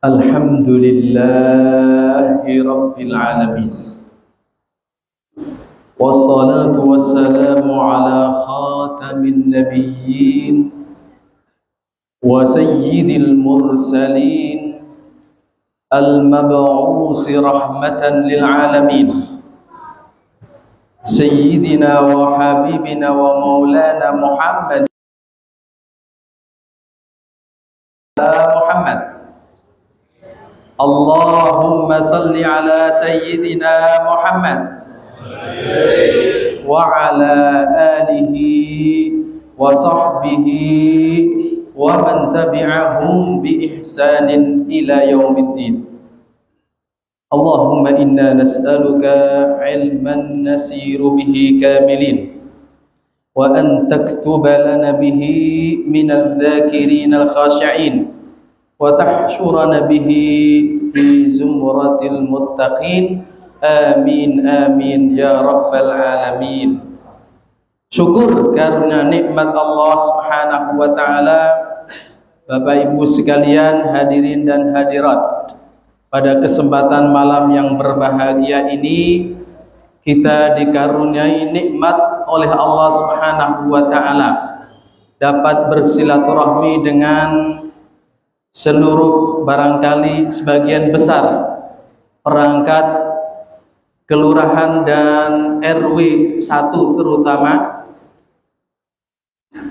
Alhamdulillahi Rabbil Alamin. Wassalatu wassalamu ala khatamin nabiyyin wa sayyidil mursalin al-mab'usi rahmatan lil alamin sayyidina wa habibina wa maulana Muhammad Allahumma salli ala sayyidina Muhammad wa ala alihi wa sahbihi wa man tabi'ahum bi ihsanin ila yaumiddin. Allahumma inna nas'aluka ilman nasiru bihi kamilin wa an taktuba lana bihi minal dhakirin al-khashi'in wa tahsyurana bihi fi zumratil muttaqin. Amin amin ya rabbal alamin. Syukur karena nikmat Allah Subhanahu wa taala. Bapak Ibu sekalian, hadirin dan hadirat, pada kesempatan malam yang berbahagia ini kita dikaruniai nikmat oleh Allah Subhanahu wa taala dapat bersilaturahmi dengan seluruh, barangkali sebagian besar perangkat kelurahan dan RW 1 terutama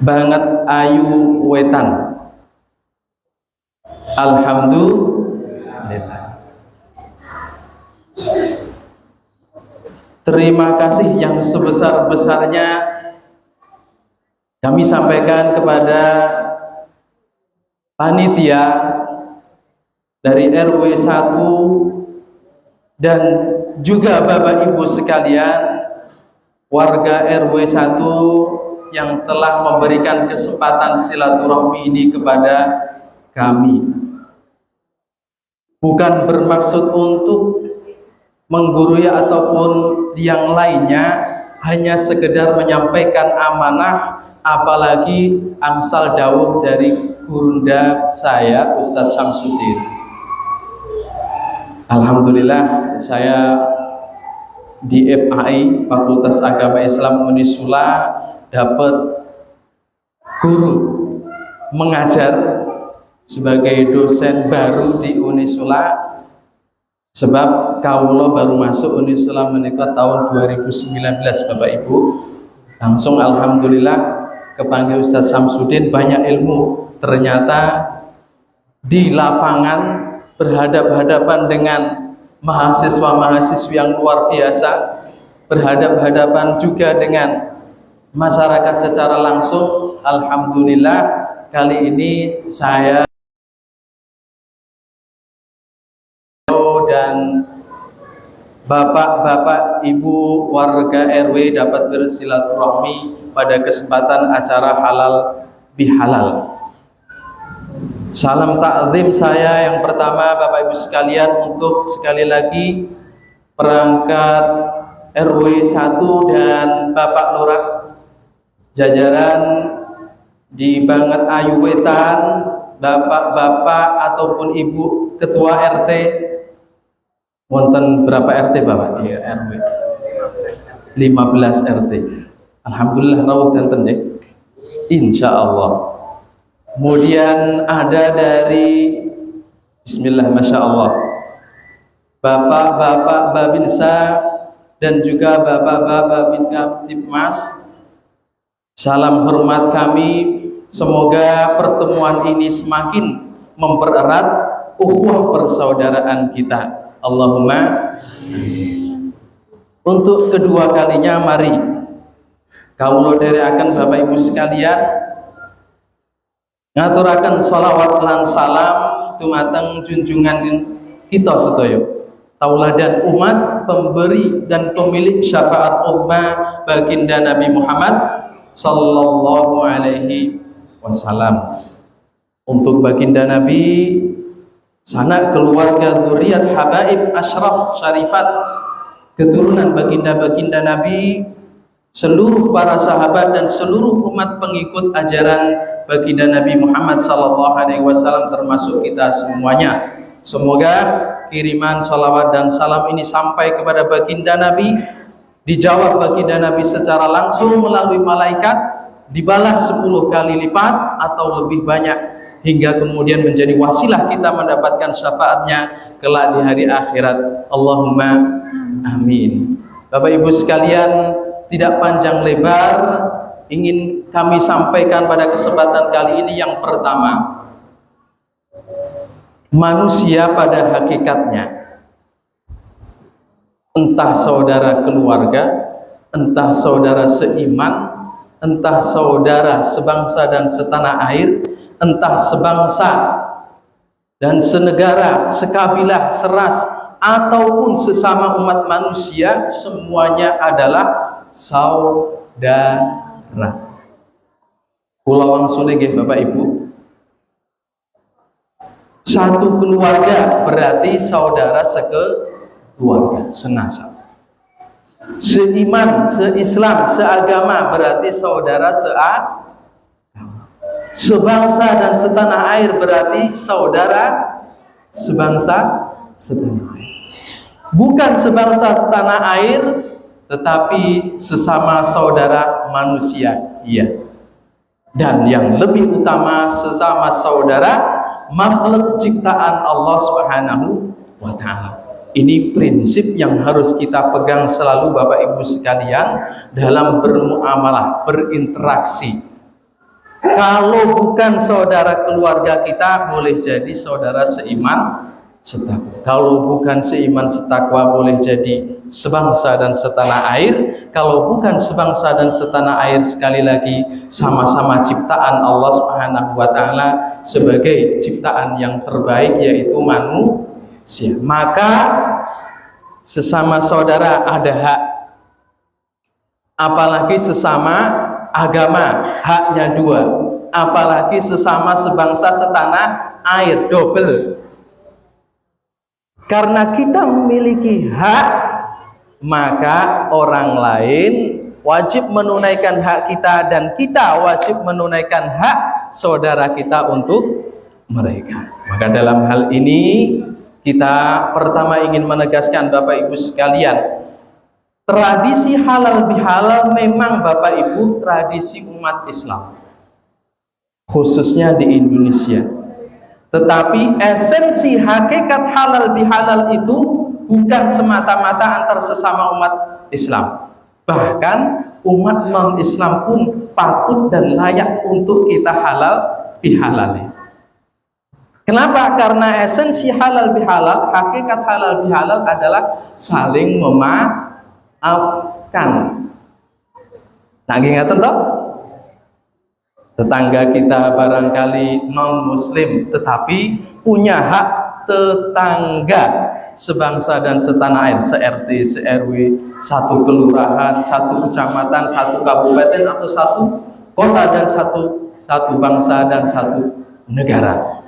Banget Ayu Wetan. Alhamdulillah. Terima kasih yang sebesar-besarnya kami sampaikan kepada panitia dari RW 1 dan juga Bapak Ibu sekalian, warga RW 1 yang telah memberikan kesempatan silaturahmi ini kepada kami. Bukan bermaksud untuk menggurui ataupun yang lainnya, hanya sekedar menyampaikan amanah, apalagi angsal dawuh dari gurunda saya, Ustadz Syamsuddin. Alhamdulillah, saya di FAI Fakultas Agama Islam Unisula dapat guru mengajar sebagai dosen baru di Unisula, sebab kawula baru masuk Unisula menika tahun 2019 Bapak Ibu. Langsung alhamdulillah kepanggil Ustadz Syamsuddin, banyak ilmu. Ternyata di lapangan berhadap-hadapan dengan mahasiswa-mahasiswi yang luar biasa, berhadap-hadapan juga dengan masyarakat secara langsung. Alhamdulillah kali ini saya dan bapak-bapak, ibu warga RW dapat bersilaturahmi pada kesempatan acara halal bihalal. Salam takzim saya yang pertama Bapak Ibu sekalian untuk sekali lagi perangkat RW 1 dan Bapak Lurah jajaran di Banget Ayu Wetan, bapak-bapak ataupun ibu ketua RT. Wonten berapa RT Bapak di RW? 15 RT. Alhamdulillah rawuh tenten nggih. Insyaallah. Kemudian ada dari bismillah masya Allah bapak-bapak Babinsa dan juga bapak-bapak Babinkamtibmas. Salam hormat kami. Semoga pertemuan ini semakin mempererat ukhuwah persaudaraan kita. Allahumma. Untuk kedua kalinya mari kawula dherekaken Bapak Ibu sekalian ngaturaken sholawat lan salam dumateng junjungan kita sedaya, tauladan umat, pemberi dan pemilik syafaat ummah baginda Nabi Muhammad sallallahu alaihi wasallam. Untuk baginda Nabi, sanak keluarga zuriat habaib asyraf syarifat, keturunan baginda-baginda Nabi, seluruh para sahabat dan seluruh umat pengikut ajaran baginda Nabi Muhammad sallallahu alaihi wasallam termasuk kita semuanya. Semoga kiriman salawat dan salam ini sampai kepada baginda Nabi, dijawab baginda Nabi secara langsung melalui malaikat, dibalas 10 kali lipat atau lebih banyak, hingga kemudian menjadi wasilah kita mendapatkan syafaatnya kelak di hari akhirat. Allahumma amin. Bapak Ibu sekalian, tidak panjang lebar, ingin kami sampaikan pada kesempatan kali ini yang pertama, manusia pada hakikatnya, entah saudara keluarga, entah saudara seiman, entah saudara sebangsa dan setanah air, entah sebangsa dan senegara, sekabilah, seras, ataupun sesama umat manusia, semuanya adalah saudara. Kula wangsule nggih Bapak Ibu, satu keluarga berarti saudara sekeluarga, senasab. Seiman, seislam, seagama berarti saudara sebangsa dan setanah air berarti saudara sebangsa setanah air. Bukan sebangsa setanah air, tetapi sesama saudara manusia. Iya. Dan yang lebih utama, sesama saudara makhluk ciptaan Allah Subhanahu wa ta'ala. Ini prinsip yang harus kita pegang selalu Bapak Ibu sekalian dalam bermuamalah, berinteraksi. Kalau bukan saudara keluarga kita, boleh jadi saudara seiman setakwa. Kalau bukan seiman setakwa, boleh jadi sebangsa dan setanah air. Kalau bukan sebangsa dan setanah air, sekali lagi sama-sama ciptaan Allah Subhanahu wa ta'ala sebagai ciptaan yang terbaik, yaitu manusia. Maka sesama saudara ada hak, apalagi sesama agama haknya 2, apalagi sesama sebangsa setanah air double. Karena kita memiliki hak, maka orang lain wajib menunaikan hak kita, dan kita wajib menunaikan hak saudara kita untuk mereka. Maka dalam hal ini kita pertama ingin menegaskan Bapak Ibu sekalian, tradisi halal bihalal memang Bapak Ibu tradisi umat Islam, khususnya di Indonesia. Tetapi esensi hakikat halal bihalal itu bukan semata-mata antar sesama umat Islam. Bahkan umat non-Islam pun patut dan layak untuk kita halal bihalal. Kenapa? Karena esensi halal bihalal, hakikat halal bihalal adalah saling memaafkan. Nah, ingat toh? Tetangga kita barangkali non-muslim, tetapi punya hak tetangga sebangsa dan setanah air, se-RT, se-RW, satu kelurahan, satu kecamatan, satu kabupaten, atau satu kota, dan satu bangsa dan satu negara.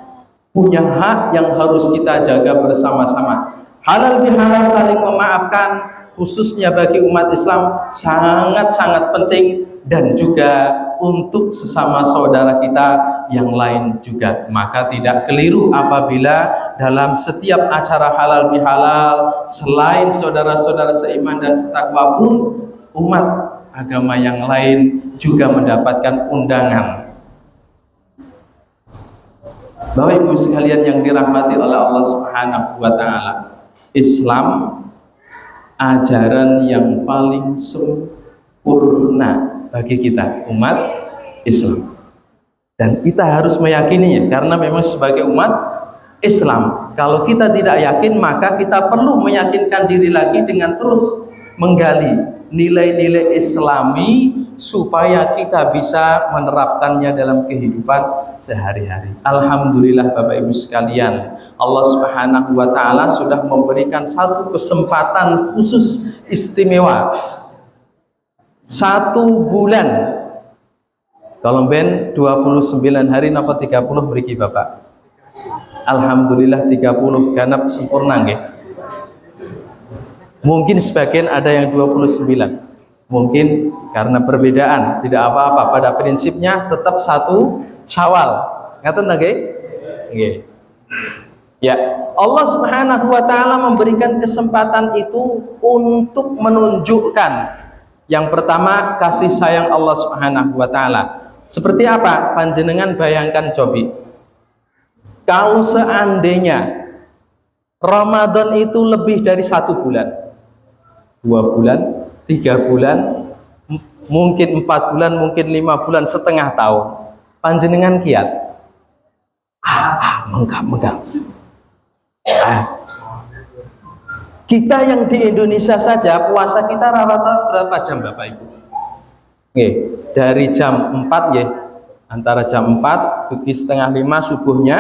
Punya hak yang harus kita jaga bersama-sama. Halal bihalal saling memaafkan, khususnya bagi umat Islam, sangat-sangat penting, dan juga untuk sesama saudara kita yang lain juga. Maka tidak keliru apabila dalam setiap acara halal bihalal, selain saudara-saudara seiman dan setakwa pun, umat agama yang lain juga mendapatkan undangan. Bapak Ibu sekalian yang dirahmati oleh Allah Subhanahu wa ta'ala, Islam ajaran yang paling sempurna bagi kita umat Islam, dan kita harus meyakininya. Karena memang sebagai umat Islam, kalau kita tidak yakin, maka kita perlu meyakinkan diri lagi dengan terus menggali nilai-nilai Islami supaya kita bisa menerapkannya dalam kehidupan sehari-hari. Alhamdulillah Bapak Ibu sekalian, Allah Subhanahu wa ta'ala sudah memberikan satu kesempatan khusus istimewa, 1 bulan. Kalau ben 29 hari napa 30 mriki Bapak? Alhamdulillah 30 ganap sempurna nggih. Mungkin sebagian ada yang 29. Mungkin karena perbedaan, tidak apa-apa. Pada prinsipnya tetap 1 Syawal. Ngaten nggih? Nggih. Ya, Allah Subhanahu wa taala memberikan kesempatan itu untuk menunjukkan yang pertama kasih sayang Allah Subhanahu wa taala. Seperti apa? Panjenengan bayangkan cobi. Kalau seandainya Ramadan itu lebih dari 1 bulan, 2 bulan, 3 bulan, mungkin 4 bulan, mungkin 5 bulan, setengah tahun, panjenengan kiat. Menggap. Kita yang di Indonesia saja puasa kita rata-rata berapa jam Bapak Ibu? Dari jam 4 ya, antara jam 4 tujuh setengah 5 subuhnya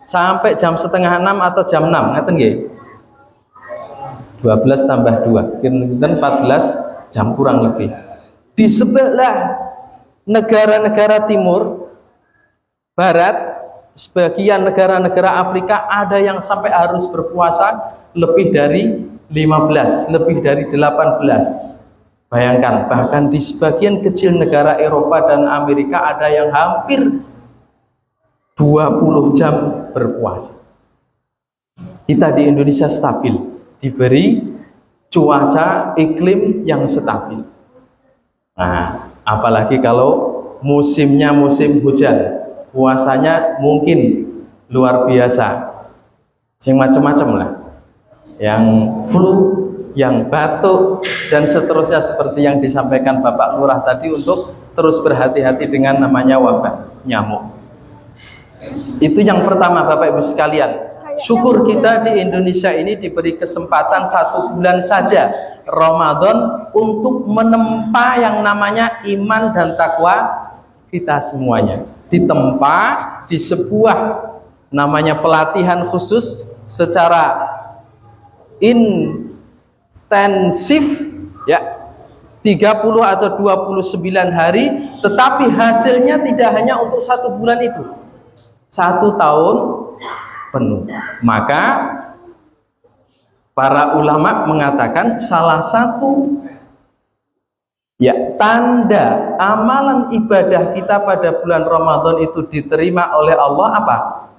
sampai jam setengah 6 atau jam 6, ngaten nggih? 12 tambah 2 kira-kira 14 jam kurang lebih. Di sebelah negara-negara timur barat, sebagian negara-negara Afrika ada yang sampai harus berpuasa lebih dari 15, lebih dari 18. Bayangkan, bahkan di sebagian kecil negara Eropa dan Amerika ada yang hampir 20 jam berpuasa. Kita di Indonesia stabil, diberi cuaca iklim yang stabil. Nah, apalagi kalau musimnya musim hujan, puasanya mungkin luar biasa, sing macam-macam lah, yang flu, yang batuk, dan seterusnya seperti yang disampaikan Bapak Lurah tadi, untuk terus berhati-hati dengan namanya wabah nyamuk. Itu yang pertama Bapak Ibu sekalian. Syukur kita di Indonesia ini diberi kesempatan 1 bulan saja Ramadan untuk menempa yang namanya iman dan takwa kita semuanya. Ditempa di sebuah namanya pelatihan khusus secara intensif ya, 30 atau 29 hari, tetapi hasilnya tidak hanya untuk 1 bulan itu, 1 tahun penuh. Maka para ulama mengatakan salah satu ya tanda amalan ibadah kita pada bulan Ramadan itu diterima oleh Allah apa?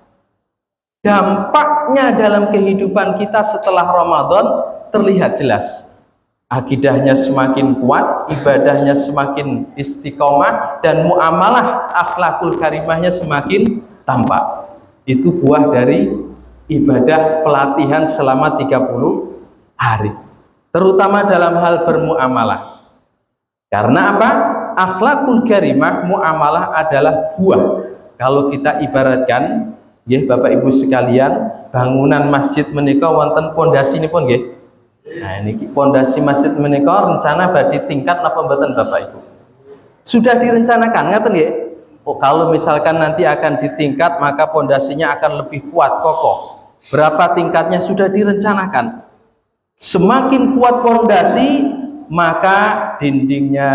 Dampaknya dalam kehidupan kita setelah Ramadan terlihat jelas. Akidahnya semakin kuat, ibadahnya semakin istiqomah, dan muamalah akhlakul karimahnya semakin tampak. Itu buah dari ibadah pelatihan selama 30 hari, terutama dalam hal bermuamalah. Karena apa? Akhlakul karimah, muamalah adalah buah. Kalau kita ibaratkan, ya Bapak Ibu sekalian, bangunan masjid menika wonten pondasi nipun nggih. Nah, ini pondasi masjid menika rencana badhe tingkat napa mboten Bapak Ibu? Sudah direncanakan ngaten nggih? Oh, kalau misalkan nanti akan ditingkat, maka pondasinya akan lebih kuat, kokoh. Berapa tingkatnya sudah direncanakan. Semakin kuat pondasi, maka dindingnya,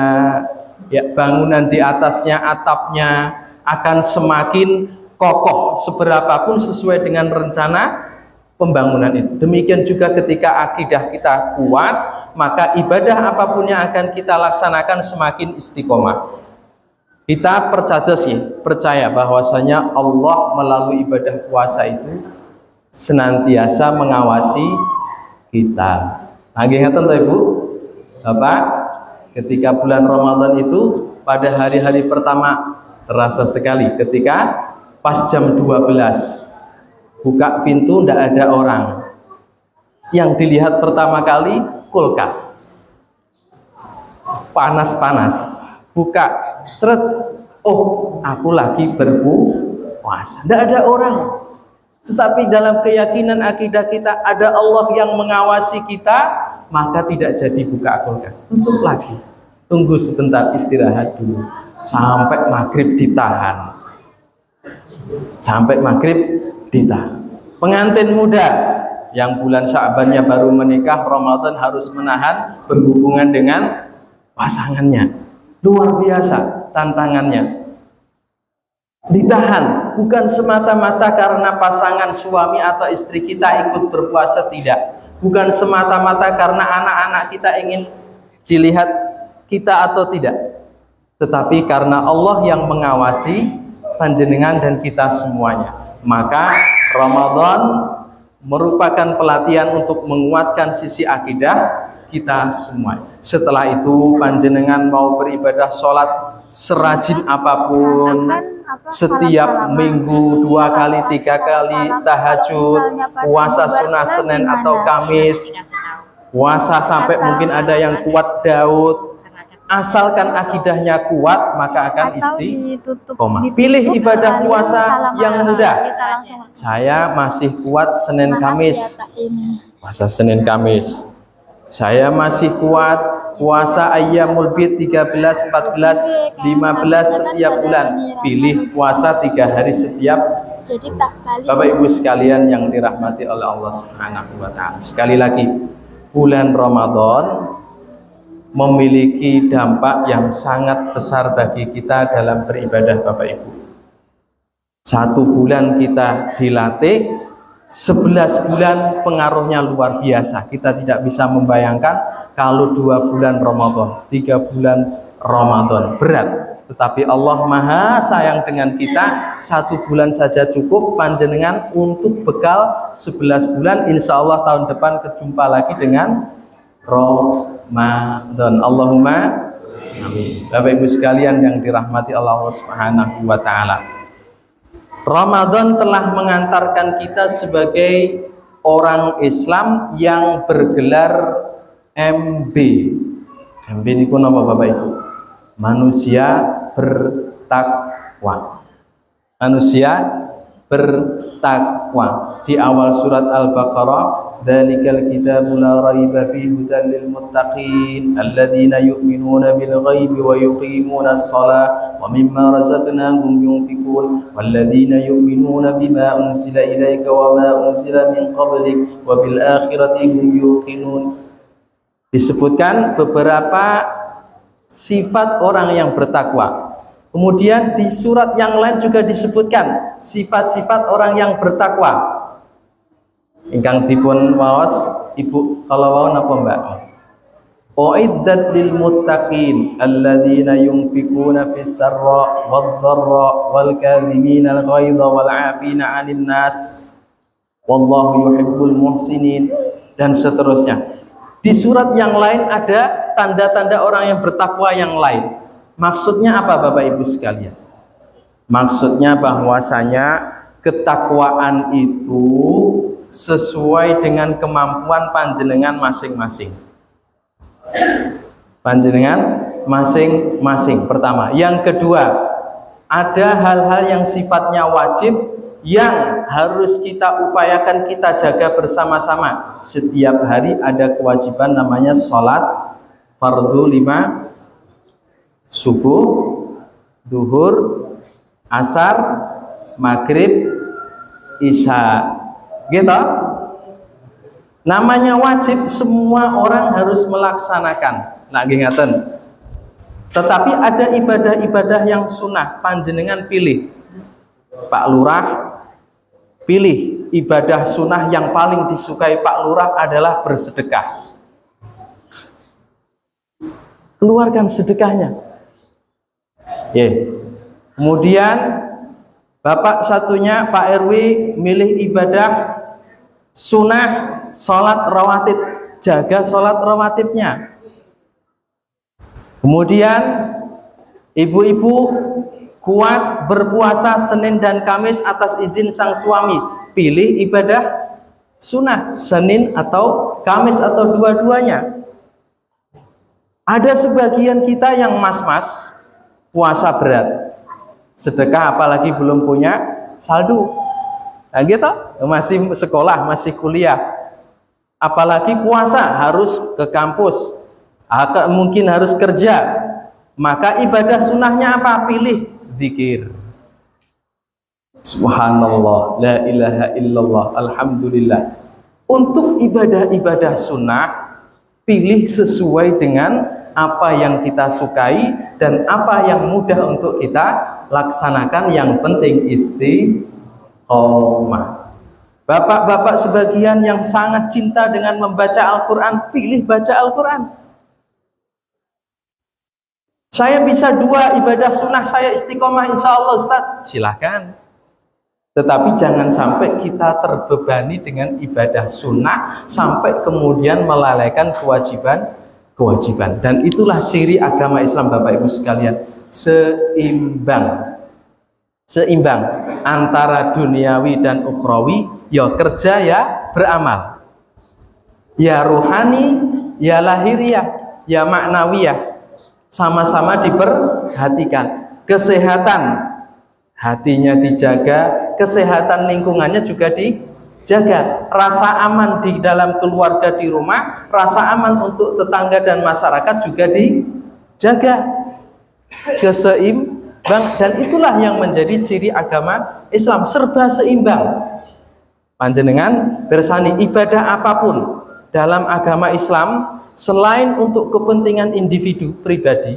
ya, bangunan di atasnya, atapnya akan semakin kokoh seberapapun sesuai dengan rencana pembangunan itu. Demikian juga ketika akidah kita kuat, maka ibadah apapun yang akan kita laksanakan semakin istiqomah. Kita percaya bahwasanya Allah melalui ibadah puasa itu senantiasa mengawasi kita. Nggih ngaten to Ibu? Bapak, ketika bulan Ramadan itu pada hari-hari pertama terasa sekali ketika pas jam 12 buka pintu tidak ada orang. Yang dilihat pertama kali kulkas. Panas-panas. Buka, ceret, oh aku lagi berpuasa. Tidak ada orang. Tetapi dalam keyakinan akidah kita ada Allah yang mengawasi kita, maka tidak jadi buka kulkas. Tutup lagi. Tunggu sebentar, istirahat dulu. Sampai maghrib ditahan. Sampai maghrib ditahan. Pengantin muda yang bulan Sya'bannya baru menikah, Ramadan harus menahan berhubungan dengan pasangannya. Luar biasa tantangannya. Ditahan bukan semata-mata karena pasangan suami atau istri kita ikut berpuasa, tidak. Bukan semata-mata karena anak-anak kita ingin dilihat kita atau tidak. Tetapi karena Allah yang mengawasi panjenengan dan kita semuanya. Maka Ramadan merupakan pelatihan untuk menguatkan sisi akidah kita semua. Setelah itu panjenengan mau beribadah sholat serajin apapun, setiap minggu 2 kali 3 kali tahajud, puasa sunnah Senin atau Kamis, puasa sampai mungkin ada yang kuat Daud, asalkan akidahnya kuat maka akan istiqomah. Pilih ibadah puasa yang mudah. Saya masih kuat Senin Kamis, puasa Senin Kamis. Saya masih kuat puasa Ayyamul Bid 13, 14, 15 setiap bulan. Pilih puasa 3 hari setiap. Bapak Ibu sekalian yang dirahmati oleh Allah Subhanahu wa taala. Sekali lagi, bulan Ramadan memiliki dampak yang sangat besar bagi kita dalam beribadah Bapak Ibu. 1 bulan kita dilatih, 11 bulan pengaruhnya luar biasa. Kita tidak bisa membayangkan kalau 2 bulan Ramadan, 3 bulan Ramadan berat. Tetapi Allah Maha sayang dengan kita, 1 bulan saja cukup panjenengan untuk bekal 11 bulan. Insya Allah tahun depan kejumpa lagi dengan Ramadan. Allahumma amin. Bapak Ibu sekalian yang dirahmati Allah Subhanahu wa taala. Ramadan telah mengantarkan kita sebagai orang Islam yang bergelar MB. MB ini apa Bapak Ibu? Manusia bertakwa. Manusia bertakwa. Di awal surat Al-Baqarah, dzalikal kitabu la raiba fihi hudan lil muttaqin alladzina yu'minuna bil ghaibi wa yuqimuna as-salata wa mimma razaqnahum yunfiqun walladzina yu'minuna bima unzila ilaika wa ma unzila min qablik wa bil akhirati hum yuqinun. Disebutkan beberapa sifat orang yang bertakwa. Kemudian di surat yang lain juga disebutkan sifat-sifat orang yang bertakwa. Ingkang dipun waos Ibu kalau waon apa Mbak? Uiddat lil muttaqin alladzina yunfikuna fis sarra wad dharra wal kadhimina al ghaidha wal 'afina 'anil nas wallahu yuhibbul muhsinin, dan seterusnya. Di surat yang lain ada tanda-tanda orang yang bertakwa yang lain. Maksudnya apa Bapak Ibu sekalian? Maksudnya bahwasanya ketakwaan itu sesuai dengan kemampuan panjenengan masing-masing. Panjenengan masing-masing. Pertama, yang kedua, ada hal-hal yang sifatnya wajib yang harus kita upayakan, kita jaga bersama-sama. Setiap hari ada kewajiban namanya sholat fardu 5, subuh, duhur, asar, maghrib, isya. Gitu. Namanya wajib, semua orang harus melaksanakan. Nah, ngaten. Tetapi ada ibadah-ibadah yang sunnah, panjenengan pilih. Pak Lurah pilih ibadah sunnah yang paling disukai Pak Lurah adalah bersedekah. Keluarkan sedekahnya. Kemudian Bapak satunya Pak RW milih ibadah sunnah sholat rawatib, jaga sholat rawatibnya. Kemudian ibu-ibu kuat berpuasa Senin dan Kamis atas izin sang suami, pilih ibadah sunnah Senin atau Kamis atau dua-duanya. Ada sebagian kita yang mas-mas puasa berat, sedekah apalagi belum punya saldo. Nah gitu, masih sekolah, masih kuliah, apalagi puasa harus ke kampus, mungkin harus kerja, maka ibadah sunnahnya apa? Pilih zikir. Subhanallah, la ilaha illallah, alhamdulillah. Untuk ibadah-ibadah sunnah, pilih sesuai dengan apa yang kita sukai dan apa yang mudah untuk kita laksanakan. Yang penting istiqomah. Bapak-bapak sebagian yang sangat cinta dengan membaca Al-Quran, pilih baca Al-Quran. Saya bisa 2 ibadah sunnah, saya istiqomah insya Allah Ustaz. Silahkan. Tetapi jangan sampai kita terbebani dengan ibadah sunnah sampai kemudian melalaikan kewajiban. Dan itulah ciri agama Islam, Bapak Ibu sekalian, seimbang antara duniawi dan ukhrawi. Ya kerja, ya beramal, ya ruhani, ya lahiriah, ya maknawiyah, sama-sama diperhatikan. Kesehatan hatinya dijaga, kesehatan lingkungannya juga dijaga, rasa aman di dalam keluarga, di rumah, rasa aman untuk tetangga dan masyarakat juga dijaga. Keseimbang, dan itulah yang menjadi ciri agama Islam, serba seimbang. Panjenengan bersani ibadah apapun dalam agama Islam selain untuk kepentingan individu pribadi,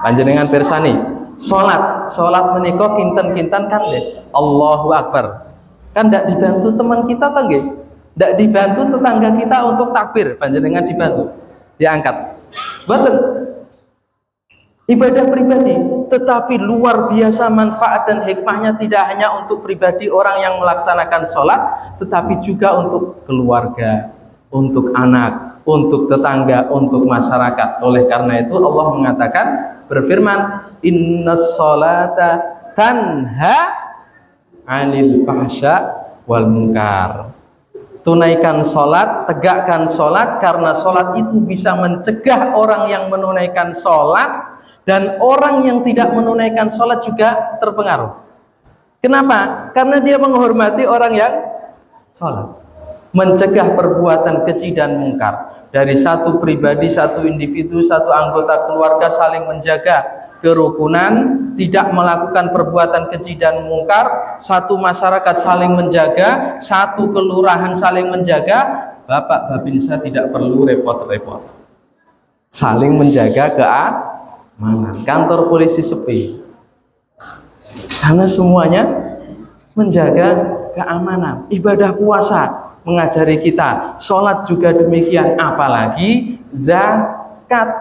panjenengan bersani sholat menika kinten-kinten kan deh, Allahu Akbar, kan tidak dibantu teman kita tangge, tidak dibantu tetangga kita untuk takbir, panjenengan dibantu diangkat, betul. Ibadah pribadi, tetapi luar biasa manfaat dan hikmahnya, tidak hanya untuk pribadi orang yang melaksanakan sholat, tetapi juga untuk keluarga, untuk anak, untuk tetangga, untuk masyarakat. Oleh karena itu Allah mengatakan, berfirman, innas sholata tanha anil fahsya wal munkar. Tunaikan sholat, tegakkan sholat, karena sholat itu bisa mencegah orang yang menunaikan sholat, dan orang yang tidak menunaikan sholat juga terpengaruh. Kenapa? Karena dia menghormati orang yang sholat. Mencegah perbuatan keji dan mungkar. Dari satu pribadi, satu individu, satu anggota keluarga saling menjaga kerukunan, tidak melakukan perbuatan keji dan mungkar, satu masyarakat saling menjaga, satu kelurahan saling menjaga, Bapak Babinsa tidak perlu repot-repot. Saling menjaga keamanan. Kantor polisi sepi karena semuanya menjaga keamanan. Ibadah puasa mengajari kita, sholat juga demikian, apalagi zakat.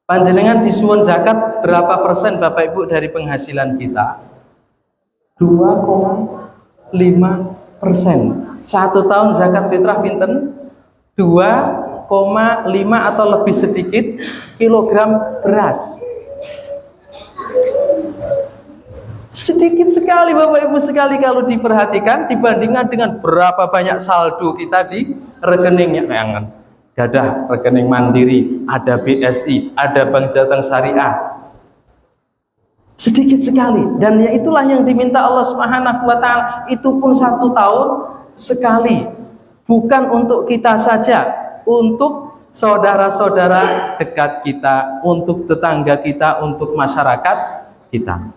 Panjenengan disuwun zakat berapa persen Bapak Ibu dari penghasilan kita? 2,5%. Satu tahun zakat fitrah pinten? 2,5 atau lebih sedikit kilogram beras. Sedikit sekali Bapak Ibu sekali kalau diperhatikan, dibandingkan dengan berapa banyak saldo kita di rekeningnya. Jangan gadah rekening mandiri, ada BSI, ada Bank Jateng Syariah. Sedikit sekali, dan ya itulah yang diminta Allah Subhanahu wa Ta'ala. Itu pun 1 tahun sekali, bukan untuk kita saja, untuk saudara-saudara dekat kita, untuk tetangga kita, untuk masyarakat kita.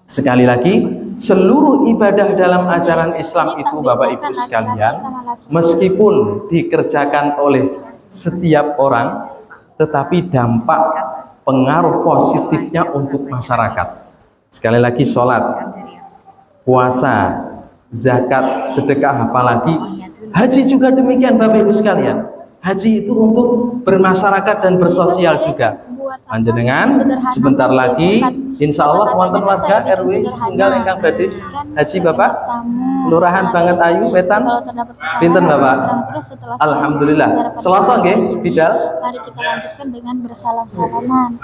Sekali lagi, seluruh ibadah dalam ajaran Islam itu Bapak Ibu sekalian, meskipun dikerjakan oleh setiap orang, tetapi dampak pengaruh positifnya untuk masyarakat. Sekali lagi, sholat, puasa, zakat, sedekah, apalagi haji juga demikian Bapak Ibu sekalian. Haji itu untuk bermasyarakat dan bersosial juga. Panjenengan sebentar lagi insya Allah wonten warga RW setunggal ingkang badhe haji Bapak Kelurahan Banget Ayu Wetan pinten Bapak? Alhamdulillah. Selasa nggih bidal. Mari kita lanjutkan dengan bersalam-salaman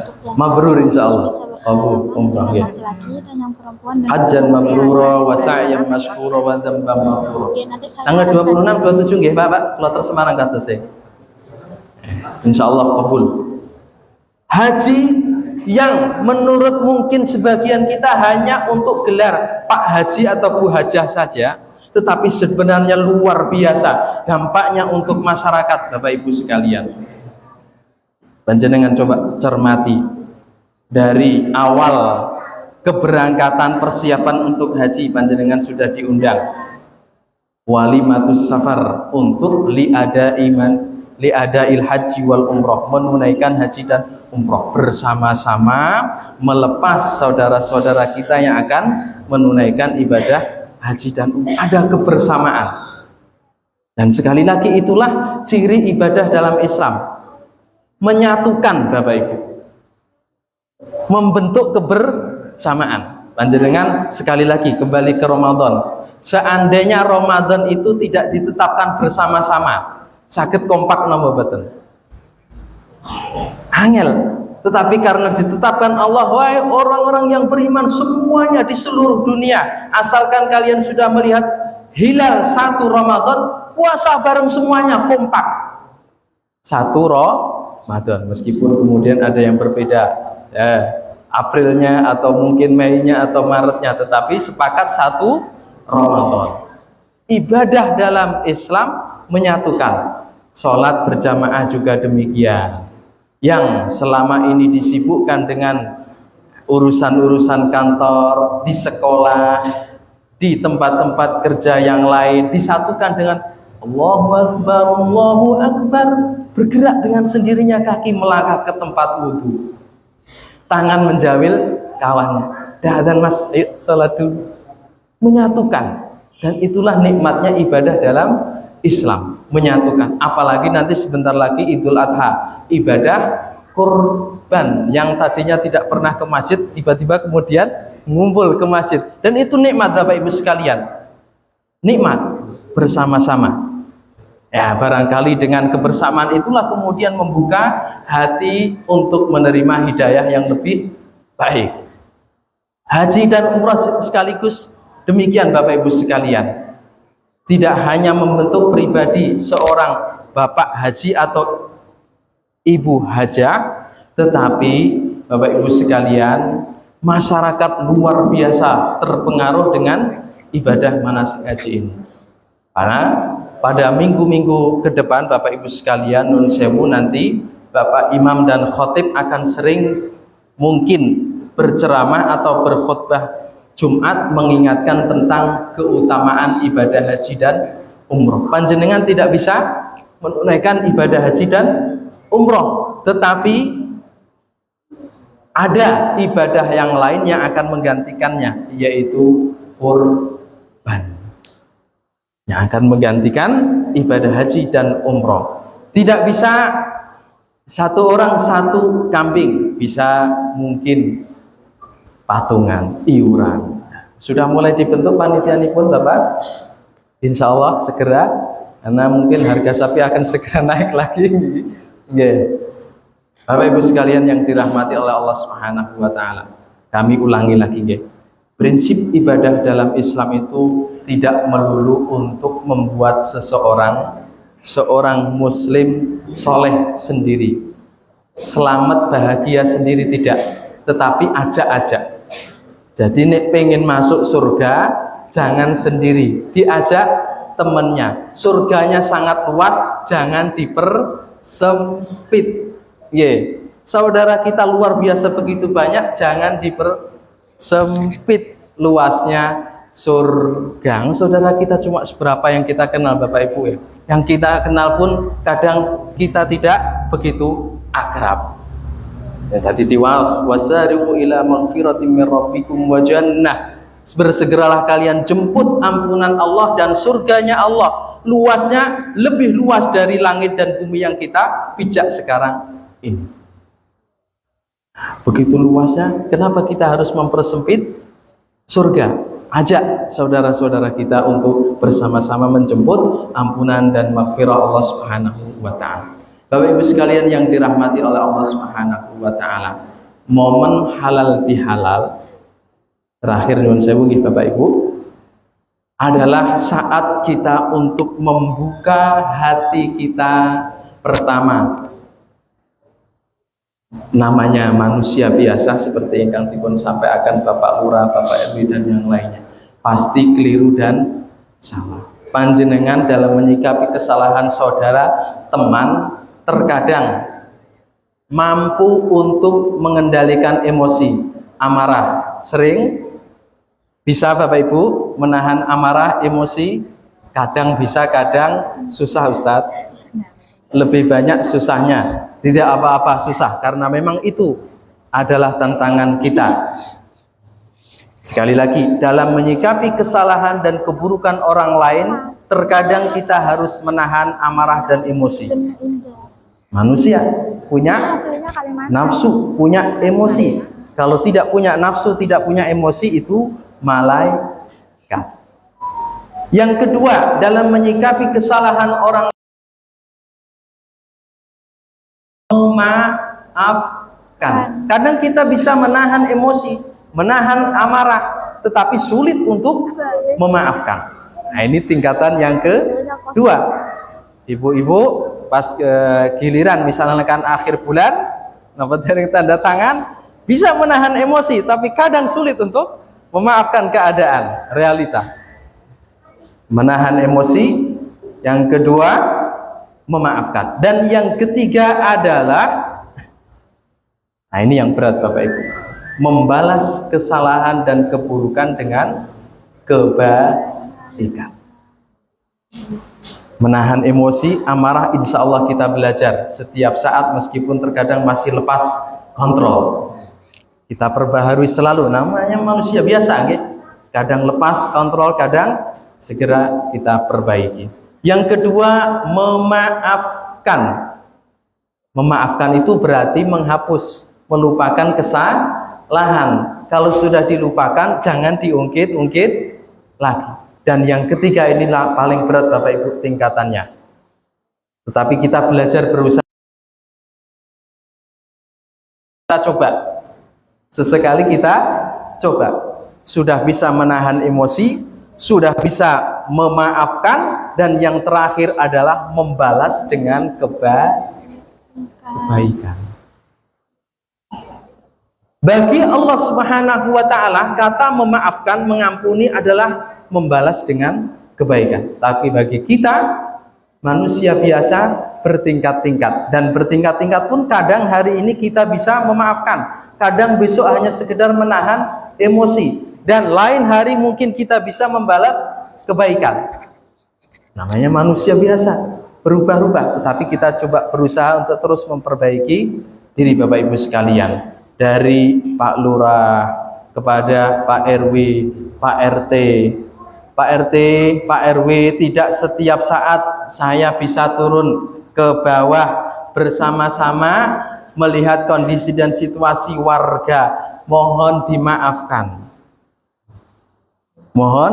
untuk yang mabrur insyaallah. Qabul umrah nggih. laki-laki dan yang perempuan Hajjan mabrura wa sa'yan masykura wa dzamban maghfura. Tanggal 26 27 nggih Bapak Kloter Semarang kados e. Insyaallah qabul. Haji yang menurut mungkin sebagian kita hanya untuk gelar Pak Haji atau Bu Hajah saja, tetapi sebenarnya luar biasa dampaknya untuk masyarakat Bapak Ibu sekalian. Panjenengan coba cermati dari awal keberangkatan persiapan untuk haji, panjenengan sudah diundang walimatus safar untuk li'adail haji wal umroh, menunaikan haji dan umroh bersama-sama melepas saudara-saudara kita yang akan menunaikan ibadah haji dan umroh. Ada kebersamaan, dan sekali lagi itulah ciri ibadah dalam Islam, menyatukan Bapak Ibu, membentuk kebersamaan. Panjenengan sekali lagi kembali ke Ramadan. Seandainya Ramadan itu tidak ditetapkan bersama-sama, sakit kompak napa boten? Angel. Tetapi karena ditetapkan Allah, wahai orang-orang yang beriman semuanya di seluruh dunia, asalkan kalian sudah melihat hilal 1 Ramadan, puasa bareng semuanya kompak 1 Ramadan. Meskipun kemudian ada yang berbeda, Aprilnya atau mungkin Meinya atau Maretnya, tetapi sepakat 1 Ramadan. Ibadah dalam Islam menyatukan. Sholat berjamaah juga demikian. Yang selama ini disibukkan dengan urusan-urusan kantor, di sekolah, di tempat-tempat kerja yang lain, disatukan dengan Allahu Akbar, Allahu Akbar, bergerak dengan sendirinya kaki melangkah ke tempat wudhu, tangan menjawil kawannya, dan mas, ayo sholat dulu, menyatukan. Dan itulah nikmatnya ibadah dalam Islam, menyatukan. Apalagi nanti sebentar lagi Idul Adha, ibadah kurban, yang tadinya tidak pernah ke masjid tiba-tiba kemudian ngumpul ke masjid. Dan itu nikmat Bapak Ibu sekalian, nikmat bersama-sama. Ya, barangkali dengan kebersamaan itulah kemudian membuka hati untuk menerima hidayah yang lebih baik. Haji dan umrah sekaligus demikian Bapak Ibu sekalian. Tidak hanya membentuk pribadi seorang bapak haji atau ibu hajah, tetapi Bapak Ibu sekalian, masyarakat luar biasa terpengaruh dengan ibadah manasik haji ini. Karena pada minggu-minggu ke depan Bapak Ibu sekalian, nun sewu, nanti Bapak Imam dan Khotib akan sering mungkin berceramah atau berkhutbah Jumat mengingatkan tentang keutamaan ibadah haji dan umroh. Panjenengan tidak bisa menunaikan ibadah haji dan umroh, tetapi ada ibadah yang lain yang akan menggantikannya, yaitu kurban, yang akan menggantikan ibadah haji dan umroh. Tidak bisa satu orang satu kambing, bisa mungkin patungan, iuran. Sudah mulai dibentuk panitianipun Bapak? Insya Allah segera, karena mungkin harga sapi akan segera naik lagi. Bapak Ibu sekalian yang dirahmati oleh Allah Subhanahu wa taala, kami ulangi lagi, prinsip ibadah dalam Islam itu tidak melulu untuk membuat seorang muslim soleh sendiri, selamat bahagia sendiri, tidak, tetapi ajak-ajak. Jadi nek pengen masuk surga jangan sendiri, diajak temennya. Surganya sangat luas, jangan dipersempit. Saudara kita luar biasa begitu banyak, jangan dipersempit luasnya surga. Saudara kita cuma seberapa yang kita kenal Bapak Ibu, yang kita kenal pun kadang kita tidak begitu akrab. Ya, tadi tiwas wasari'u ila maghfiratin min rabbikum wa jannah, bersegeralah kalian jemput ampunan Allah dan surganya Allah. Luasnya lebih luas dari langit dan bumi yang kita pijak sekarang ini. Begitu luasnya, kenapa kita harus mempersempit surga? Ajak saudara-saudara kita untuk bersama-sama menjemput ampunan dan maghfirah Allah Subhanahu wa ta'ala. Bapak Ibu sekalian yang dirahmati oleh Allah Subhanahu wa ta'ala, momen halal bihalal terakhir nyuwun sewu nggih Bapak Ibu, adalah saat kita untuk membuka hati kita pertama. Namanya manusia biasa seperti yang dipun sampaikan Bapak Lurah, Bapak RW dan yang lainnya, pasti keliru dan salah. Panjenengan dalam menyikapi kesalahan saudara, teman, terkadang mampu untuk mengendalikan emosi, amarah. Sering bisa Bapak Ibu menahan amarah, emosi? Kadang bisa, kadang susah Ustadz. Lebih banyak susahnya, tidak apa-apa susah, karena memang itu adalah tantangan kita. Sekali lagi, dalam menyikapi kesalahan dan keburukan orang lain, terkadang kita harus menahan amarah dan emosi. Manusia punya nafsu, punya emosi. Kalau tidak punya nafsu, tidak punya emosi, itu malaikat. Yang kedua, dalam menyikapi kesalahan orang, memaafkan. Kadang kita bisa menahan emosi, menahan amarah, tetapi sulit untuk memaafkan. Nah, ini tingkatan yang kedua. Ibu-ibu pas giliran misalnya kan akhir bulan, dapat tanda tangan, bisa menahan emosi, tapi kadang sulit untuk memaafkan keadaan, realita. Menahan emosi, yang kedua memaafkan, dan yang ketiga adalah, nah ini yang berat Bapak Ibu, membalas kesalahan dan keburukan dengan kebaikan. Menahan emosi, amarah, insya Allah kita belajar setiap saat, meskipun terkadang masih lepas kontrol. Kita perbaharui selalu, namanya manusia biasa, gitu. Kadang lepas kontrol, kadang segera kita perbaiki. Yang kedua, memaafkan. Memaafkan itu berarti menghapus, melupakan kesalahan. Kalau sudah dilupakan, jangan diungkit-ungkit lagi. Dan yang ketiga, inilah paling berat Bapak Ibu tingkatannya. Tetapi kita belajar berusaha. Kita coba. Sesekali kita coba. Sudah bisa menahan emosi, sudah bisa memaafkan, dan yang terakhir adalah membalas dengan kebaikan. Bagi Allah Subhanahu wa ta'ala, kata memaafkan, mengampuni adalah membalas dengan kebaikan. Tapi bagi kita manusia biasa bertingkat-tingkat, dan bertingkat-tingkat pun kadang hari ini kita bisa memaafkan, kadang besok hanya sekedar menahan emosi, dan lain hari mungkin kita bisa membalas kebaikan. Namanya manusia biasa, berubah-ubah. Tetapi kita coba berusaha untuk terus memperbaiki diri Bapak Ibu sekalian. Dari Pak Lurah kepada Pak RW, Pak RT, Pak RT, Pak RW, tidak setiap saat saya bisa turun ke bawah bersama-sama melihat kondisi dan situasi warga. Mohon dimaafkan. Mohon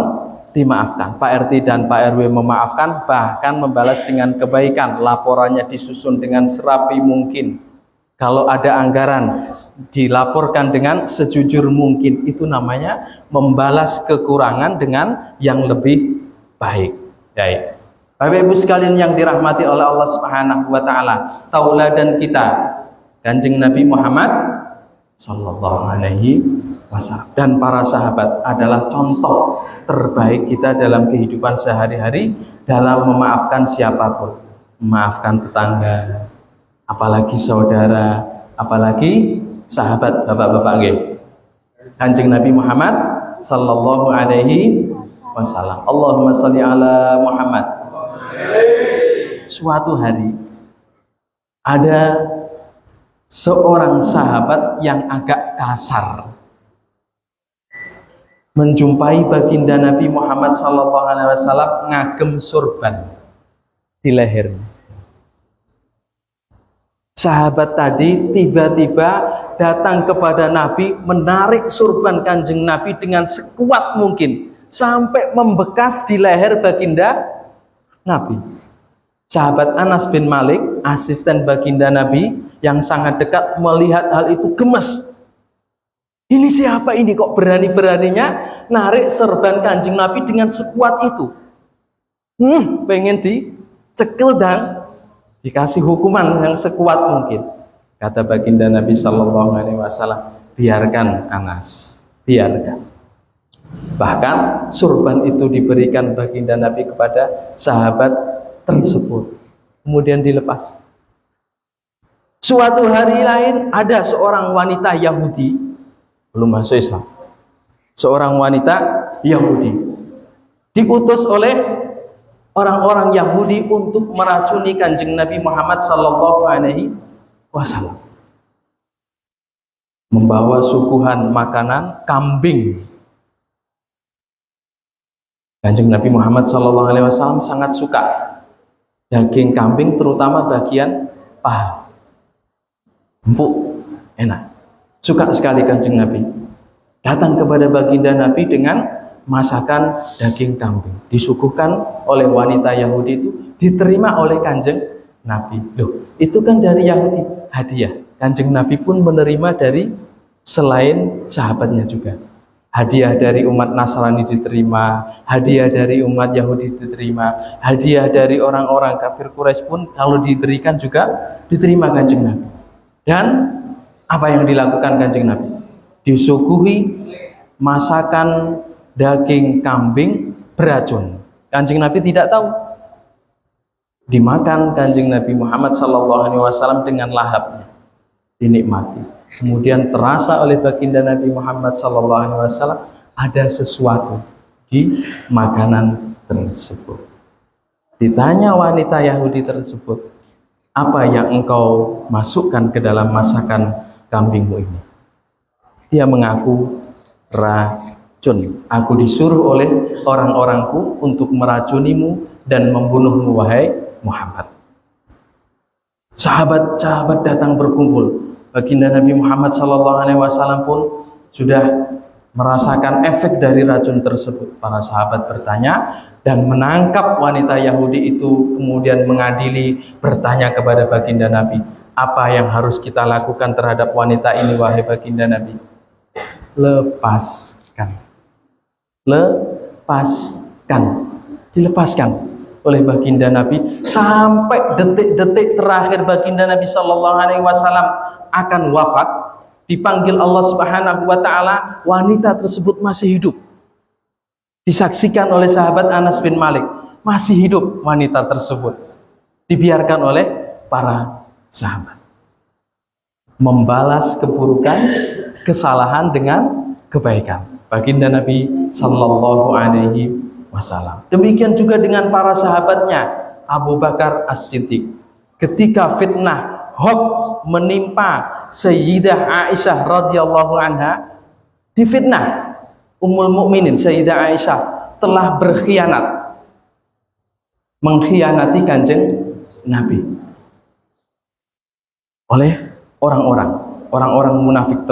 dimaafkan. Pak RT dan Pak RW memaafkan, bahkan membalas dengan kebaikan. Laporannya disusun dengan serapi mungkin. Kalau ada anggaran, dilaporkan dengan sejujur mungkin. Itu namanya membalas kekurangan dengan yang lebih baik. Baik. Bapak Ibu sekalian yang dirahmati oleh Allah Subhanahu wa taala, tauladan kita Kanjeng Nabi Muhammad sallallahu alaihi wasallam dan para sahabat adalah contoh terbaik kita dalam kehidupan sehari-hari, dalam memaafkan siapapun, memaafkan tetangga, apalagi saudara, apalagi sahabat. Bapak-bapak nggih, Kanjeng Nabi Muhammad sallallahu alaihi wasallam. Allahumma sholli ala Muhammad. Suatu hari ada seorang sahabat yang agak kasar menjumpai baginda Nabi Muhammad sallallahu alaihi wasallam ngagem surban di lehernya. Sahabat tadi tiba-tiba datang kepada Nabi, menarik surban Kanjeng Nabi dengan sekuat mungkin sampai membekas di leher baginda Nabi. Sahabat Anas bin Malik, asisten baginda Nabi yang sangat dekat, melihat hal itu gemes. Ini siapa ini kok berani-beraninya narik serban Kanjeng Nabi dengan sekuat itu? Pengen dicekel dan dikasih hukuman yang sekuat mungkin. Kata baginda Nabi sallallahu alaihi wasallam, biarkan Anas, biarkan. Bahkan surban itu diberikan baginda Nabi kepada sahabat tersebut, kemudian dilepas. Suatu hari lain ada seorang wanita Yahudi, belum masuk Islam, seorang wanita Yahudi diutus oleh orang-orang Yahudi untuk meracuni Kanjeng Nabi Muhammad sallallahu alaihi wasallam, membawa suguhan makanan kambing. Kanjeng Nabi Muhammad sallallahu alaihi wasallam sangat suka daging kambing, terutama bagian paha, empuk, enak. Suka sekali Kanjeng Nabi datang kepada baginda Nabi dengan masakan daging kambing, disuguhkan oleh wanita Yahudi, itu diterima oleh Kanjeng Nabi. Loh, itu kan dari Yahudi, hadiah. Kanjeng Nabi pun menerima dari selain sahabatnya juga. Hadiah dari umat Nasrani diterima, hadiah dari umat Yahudi diterima, hadiah dari orang-orang kafir Quraisy pun kalau diberikan juga diterima Kanjeng Nabi. Dan apa yang dilakukan Kanjeng Nabi? Disuguhi masakan daging kambing beracun. Kanjeng Nabi tidak tahu. Dimakan Kanjeng Nabi Muhammad SAW dengan lahapnya, dinikmati. Kemudian terasa oleh baginda Nabi Muhammad SAW ada sesuatu di makanan tersebut. Ditanya wanita Yahudi tersebut, apa yang engkau masukkan ke dalam masakan kambingmu ini? Dia mengaku racun. Aku disuruh oleh orang-orangku untuk meracunimu dan membunuhmu, wahai Muhammad. Sahabat-sahabat datang berkumpul. Baginda Nabi Muhammad SAW pun sudah merasakan efek dari racun tersebut. Para sahabat bertanya dan menangkap wanita Yahudi itu, kemudian mengadili, bertanya kepada baginda Nabi, apa yang harus kita lakukan terhadap wanita ini, wahai baginda Nabi? Lepaskan, dilepaskan oleh baginda Nabi sampai detik-detik terakhir baginda Nabi SAW akan wafat. Dipanggil Allah Subhanahu wa Ta'ala, wanita tersebut masih hidup. Disaksikan oleh sahabat Anas bin Malik, masih hidup wanita tersebut. Dibiarkan oleh para sahabat. Membalas keburukan, kesalahan dengan kebaikan. Baginda Nabi Sallallahu Alaihi Wasallam. Demikian juga dengan para sahabatnya, Abu Bakar As-Siddiq. Ketika fitnah hoax menimpa Sayyidah Aisyah radhiyallahu anha, difitnah Ummul Mukminin Sayyidah Aisyah telah berkhianat, mengkhianati Kanjeng Nabi oleh orang-orang munafik,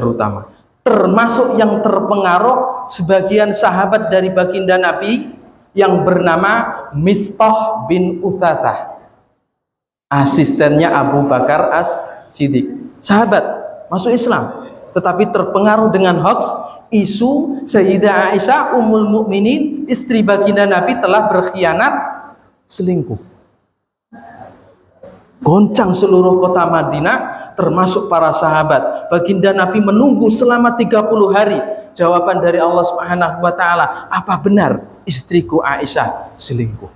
termasuk yang terpengaruh sebagian sahabat dari baginda Nabi yang bernama Mistah bin Utsatsah, asistennya Abu Bakar As-Siddiq, sahabat masuk Islam tetapi terpengaruh dengan hoax isu Sayyidah Aisyah Ummul Mukminin, istri baginda Nabi, telah berkhianat, selingkuh. Goncang seluruh kota Madinah, termasuk para sahabat. Baginda Nabi menunggu selama 30 hari jawaban dari Allah Subhanahu wa Ta'ala, apa benar istriku Aisyah selingkuh?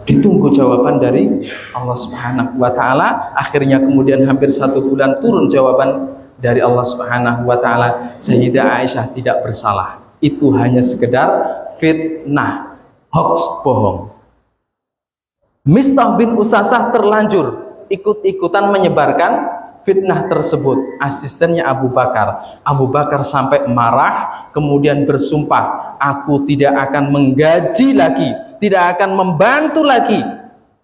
Ditunggu jawaban dari Allah Subhanahu wa Ta'ala. Akhirnya kemudian hampir 1 bulan turun jawaban dari Allah Subhanahu wa Ta'ala, Sayyidah Aisyah tidak bersalah. Itu hanya sekedar fitnah, hoax, bohong. Mistah bin Utsatsah terlanjur ikut-ikutan menyebarkan fitnah tersebut, asistennya Abu Bakar. Abu Bakar sampai marah, kemudian bersumpah, aku tidak akan menggaji lagi, tidak akan membantu lagi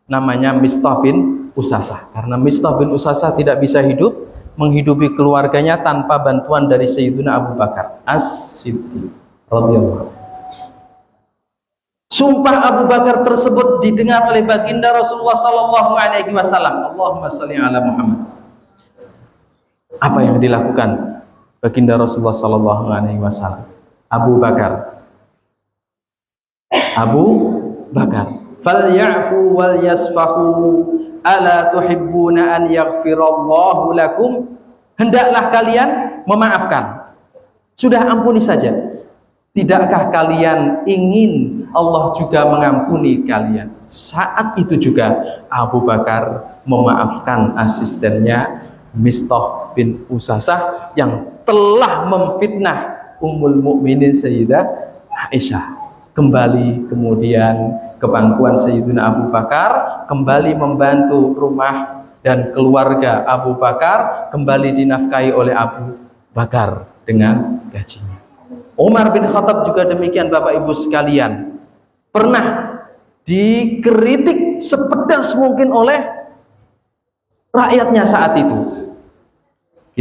namanya Mistah bin Utsatsah, karena Mistah bin Utsatsah tidak bisa hidup, menghidupi keluarganya tanpa bantuan dari Sayyidina Abu Bakar As-Siddiq radhiyallahu. Sumpah Abu Bakar tersebut didengar oleh baginda Rasulullah sallallahu alaihi wasallam. Allahumma shalli ala Muhammad. Apa yang dilakukan baginda Rasulullah sallallahu alaihi wasallam? Abu Bakar, falyafu wal yasfahu, ala tuhibbuna an yaghfirallahu lakum. Hendaklah kalian memaafkan, sudah ampuni saja. Tidakkah kalian ingin Allah juga mengampuni kalian? Saat itu juga Abu Bakar memaafkan asistennya Mistah bin Utsatsah yang telah memfitnah Ummul Mukminin Sayyidah Aisyah. Kembali kemudian ke pangkuan Sayyidina Abu Bakar, kembali membantu rumah dan keluarga Abu Bakar, kembali dinafkahi oleh Abu Bakar dengan gajinya. Umar bin Khattab juga demikian, Bapak Ibu sekalian, pernah dikritik sepedas mungkin oleh rakyatnya saat itu.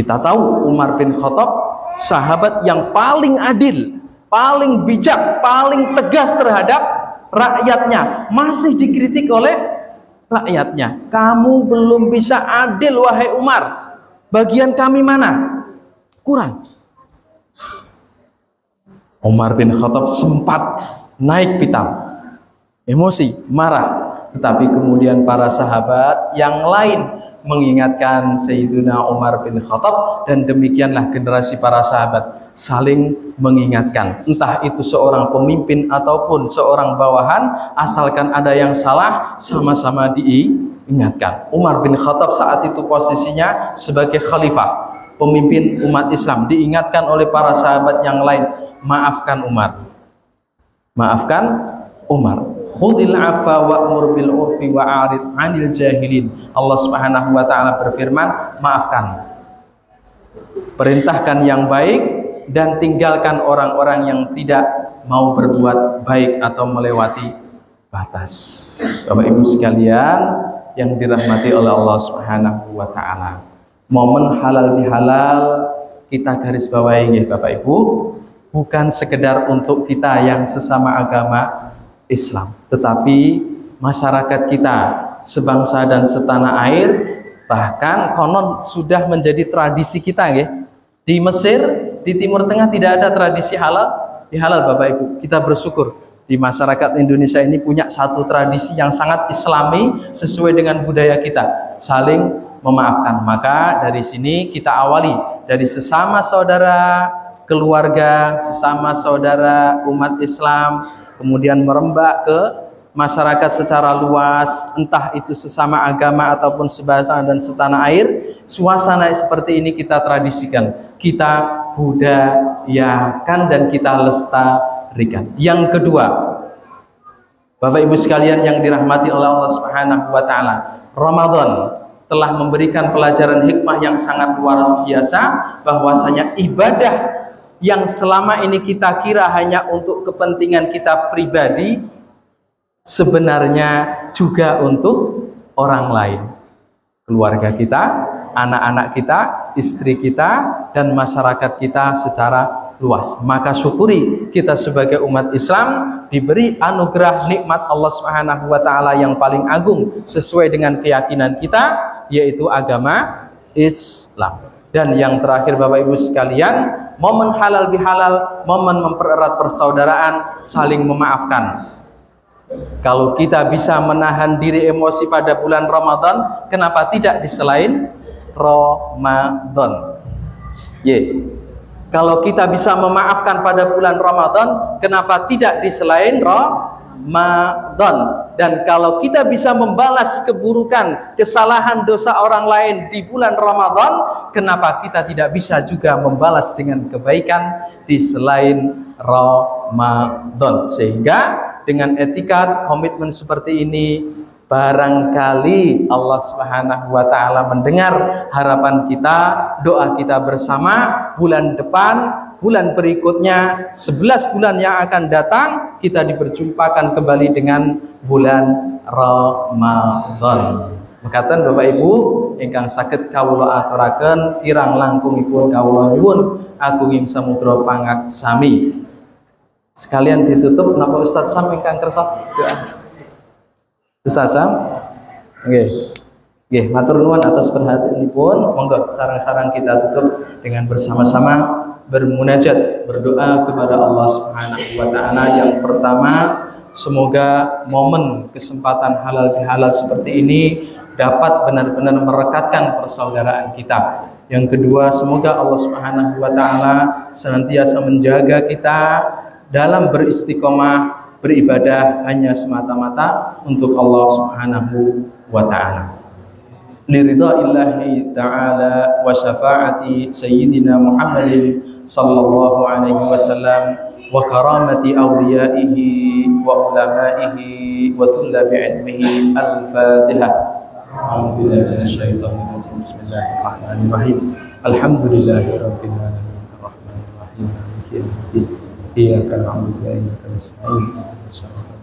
Kita tahu Umar bin Khattab sahabat yang paling adil, paling bijak, paling tegas terhadap rakyatnya, masih dikritik oleh rakyatnya. Kamu belum bisa adil wahai Umar, bagian kami mana? Kurang. Umar bin Khattab sempat naik pitam, emosi, marah, tetapi kemudian para sahabat yang lain mengingatkan Sayyidina Umar bin Khattab, dan demikianlah generasi para sahabat saling mengingatkan, entah itu seorang pemimpin ataupun seorang bawahan, asalkan ada yang salah sama-sama diingatkan. Umar bin Khattab saat itu posisinya sebagai khalifah, pemimpin umat Islam, diingatkan oleh para sahabat yang lain, maafkan Umar, maafkan Umar. Khudil afa wa'mur bil urfi wa'arid 'anil jahilin. Allah Subhanahu wa taala berfirman, maafkan, perintahkan yang baik dan tinggalkan orang-orang yang tidak mau berbuat baik atau melewati batas. Bapak Ibu sekalian yang dirahmati oleh Allah Subhanahu wa taala, momen halal bihalal kita garis bawahi ya Bapak Ibu, bukan sekedar untuk kita yang sesama agama Islam, tetapi masyarakat kita sebangsa dan setanah air, bahkan konon sudah menjadi tradisi kita ya. Di Mesir, di Timur Tengah tidak ada tradisi halal bihalal Bapak Ibu. Kita bersyukur di masyarakat Indonesia ini punya satu tradisi yang sangat islami sesuai dengan budaya kita, saling memaafkan. Maka dari sini kita awali dari sesama saudara keluarga, sesama saudara umat Islam, kemudian merembak ke masyarakat secara luas, entah itu sesama agama ataupun sebangsa dan setanah air. Suasana seperti ini kita tradisikan, kita budayakan dan kita lestarikan. Yang kedua, Bapak Ibu sekalian yang dirahmati oleh Allah Subhanahu wa taala, Ramadan telah memberikan pelajaran hikmah yang sangat luar biasa, bahwasanya ibadah yang selama ini kita kira hanya untuk kepentingan kita pribadi, sebenarnya juga untuk orang lain, keluarga kita, anak-anak kita, istri kita, dan masyarakat kita secara luas. Maka syukuri kita sebagai umat Islam diberi anugerah nikmat Allah Subhanahu wa taala yang paling agung sesuai dengan keyakinan kita, yaitu agama Islam. Dan yang terakhir Bapak Ibu sekalian, momen halal bihalal, momen mempererat persaudaraan, saling memaafkan. Kalau kita bisa menahan diri emosi pada bulan Ramadan, kenapa tidak di selain Ramadan? Kalau kita bisa memaafkan pada bulan Ramadan, kenapa tidak di selain Ramadan? Dan kalau kita bisa membalas keburukan, kesalahan, dosa orang lain di bulan Ramadan, kenapa kita tidak bisa juga membalas dengan kebaikan di selain Ramadan? Sehingga dengan etikat, komitmen seperti ini, barangkali Allah Subhanahu wa taala mendengar harapan kita, doa kita bersama. Bulan depan, bulan berikutnya, 11 bulan yang akan datang, kita diperjumpakan kembali dengan bulan Ramadan. Mekaten Bapak Ibu ingkang saged kawula aturaken kirang langkungipun kawula nyuwun agunging samudra pangaksami. Sekalian ditutup napa Ustaz Sam ingkang kersa doa. Ustaz Sam? Nggih. Nggih, matur nuwun atas perhatianipun. Monggo sareng-sareng kita tutup dengan bersama-sama bermunajat, berdoa kepada Allah Subhanahu wa taala. Yang pertama, semoga momen kesempatan halal bihalal seperti ini dapat benar-benar merekatkan persaudaraan kita. Yang kedua, semoga Allah Subhanahu wa taala senantiasa menjaga kita dalam beristiqomah beribadah hanya semata-mata untuk Allah Subhanahu wa taala. Liridaillahi ta'ala wa syafa'ati sayyidina Muhammadin sallallahu alaihi wasallam wa karamati awliyaihi wa ulamaihi wa tullabi ilmihi. Al-Fatihah. A'udzubillahi minasyaitonir rajim. Bismillahirrahmanirrahim. Alhamdulillahirabbil alamin. Arrahmanirrahim. Maliki yaumiddin. Iyyaka na'budu wa iyyaka nasta'in.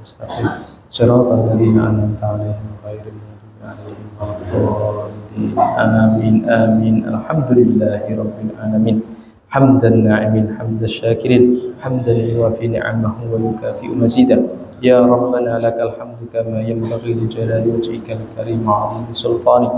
mustaqim shiratal ladzina an'amta 'alaihim ghairil maghdubi 'alaihim waladdallin. Amin amin. Alhamdulillahi rabbil alamin. Hamdan na'imin hamdas syakirin hamdan yuwafi ni'amahu wa yukafi'u mazidah. Ya Rabbana lakal hamdu kama yanbaghi li jalali wajhikal karim wa 'azimi sultanik.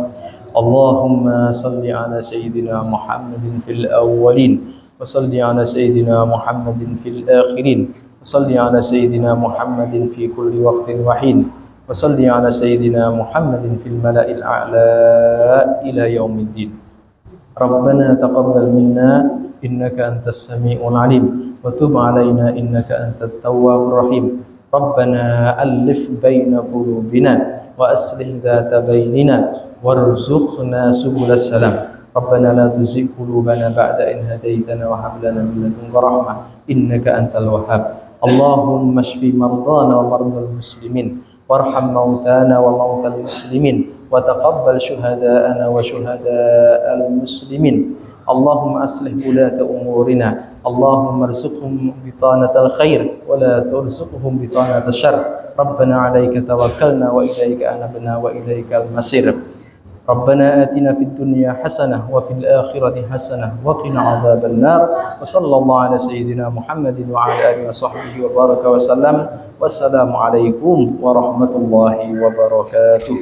Allahumma salli ala sayyidina Muhammadin fil awwalin wa salli ala sayyidina Muhammadin fil akhirin wa salli ala sayyidina Muhammadin fi kulli waqtin wa hin wa salli ala sayyidina Muhammadin fil mala'il a'la ila yaumiddin. Rabbana taqabbal minna innaka antas sami'ul alim wa tub alaina innaka antat tawwabur rahim. Rabbana alif baina qulubina wa aslih dhata bainina warzuqna subulas salam. Rabbana la tuzigh qulubana ba'da in hadaitana wa hab lana min ladunka rahmah innaka antal wahhab. Allahumma shfi mardana wa mardal muslimin warham mautana wa mautal muslimin wa taqabbal syuhada'ana wa syuhada'al muslimin. Allahumma aslih wulata umurina. Allahumma arzuqhum bitanatal khair wa la turzuqhum bitanatal syarr. Rabbana 'alaika tawakkalna wa ilaika anabna wa ilaikal masir. Rabbana atina fid dunya hasanah wa fil akhirati hasanah wa qina 'adzaban nar. Wa sallallahu ala sayyidina Muhammadin wa ala alihi wa sahbihi wa baraka wa sallam. Wassalamu alaikum warahmatullahi wabarakatuh.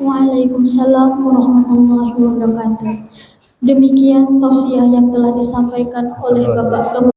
Waalaikumsalam warahmatullahi wabarakatuh. Demikian tausiah yang telah disampaikan oleh Bapak